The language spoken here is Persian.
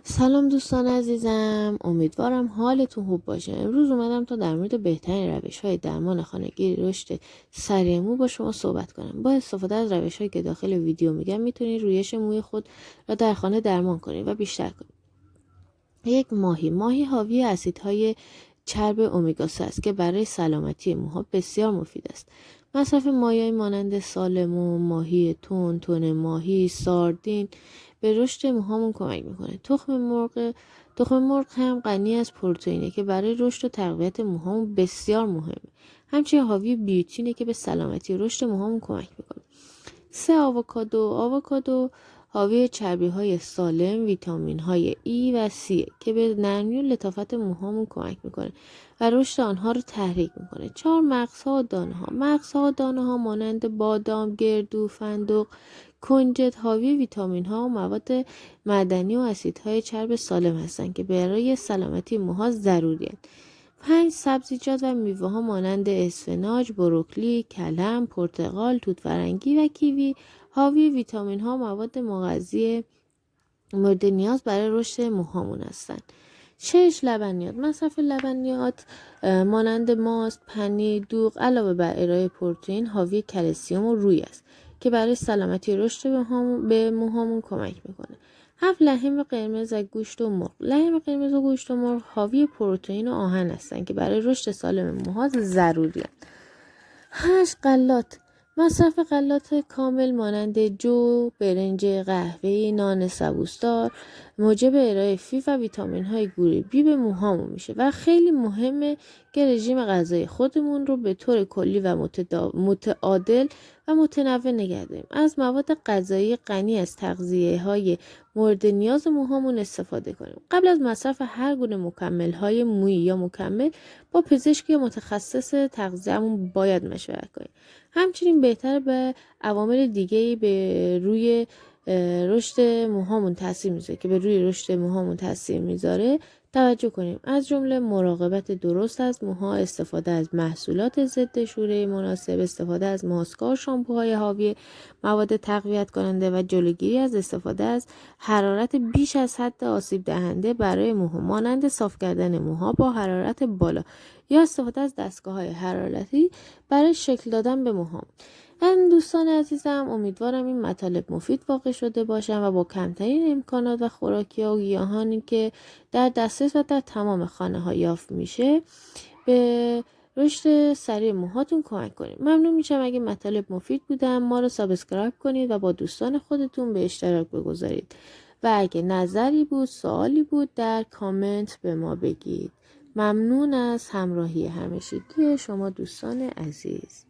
سلام دوستان عزیزم، امیدوارم حالتون خوب باشه. امروز اومدم تا در مورد بهترین روش‌های درمان خانگی رشد سریع مو با شما صحبت کنم. با استفاده از روش‌هایی که داخل ویدیو میگم میتونید رویش موی خود را در خانه درمان کنید و بیشتر کنید. یک ماهی حاوی اسیدهای چرب امگا 3 است که برای سلامتی موها بسیار مفید است. مصرف ماهی‌های مانند سالمون، ماهی تون ماهی، ساردین به رشد موهامون کمک میکنه. تخم مرغ هم غنی از پروتئینه که برای رشد و تقویت موهامون بسیار مهمه. همچنین حاوی بیوتینه که به سلامتی و رشد موهامون کمک میکنه. 3. آووکادو حاوی چربی‌های سالم، ویتامین‌های ای و سی که به نرمی و لطافت موهامون کمک میکنه و رشد آنها رو تحریک میکنه. 4. مغزها و دانه‌ها مانند بادام، گردو، فندق، کنجد حاوی ویتامین‌ها و مواد معدنی و اسیدهای چرب سالم هستند که برای سلامتی موها ضروری‌اند. 5. سبزیجات و میوه‌ها مانند اسفناج، بروکلی، کلم، پرتقال، توت فرنگی و کیوی حاوی ویتامین‌ها و مواد مغذی مورد نیاز برای رشد موهامون هستند. 6. لبنیات. مصرف لبنیات مانند ماست، پنیر، دوغ علاوه بر ارائه پروتئین حاوی کلسیم و روی است که برای سلامتی رشد به موهامون کمک میکنه. 7. لحم قرمز و گوشت و مرغ. لحم قرمز و گوشت و مرغ حاوی پروتئین و آهن هستند که برای رشد سالم موها ضروری است. 8. غلات. مصرف غلات کامل مانند جو، برنج قهوه‌ای، نان سبوسدار موجب ارائه فیبر و ویتامین‌های گروه بی به موهامون میشه و خیلی مهمه که رژیم غذایی خودمون رو به طور کلی و متعادل و متنوع نگه داریم. از مواد غذایی غنی از تغذیه‌های مورد نیاز موهامون استفاده کنیم. قبل از مصرف هر گونه مکمل‌های مویی یا مکمل با پزشک یا متخصص تغذیه‌مون باید مشورت کنیم. همچنین بهتر به عوامل دیگه‌ای به روی رشد موهامون تاثیر میذاره توجه کنیم، از جمله مراقبت درست از موها، استفاده از محصولات ضد شوره مناسب، استفاده از ماسک‌ها و شامپوهای حاوی مواد تقویت کننده و جلوگیری از استفاده از حرارت بیش از حد آسیب دهنده برای موها مانند صاف کردن موها با حرارت بالا یا استفاده از دستگاه‌های حرارتی برای شکل دادن به موهام. من دوستان عزیزم امیدوارم این مطالب مفید واقع شده باشن و با کمترین امکانات و خوراکی و گیاهانی که در دسترس و در تمام خانه ها یافت میشه به رشد سریع موهاتون کمک کنید. ممنون میشم اگه مطالب مفید بودن ما رو سابسکرایب کنید و با دوستان خودتون به اشتراک بگذارید و اگه نظری بود، سوالی بود در کامنت به ما بگید. ممنون از همراهی همیشگی شما دوستان عزیز.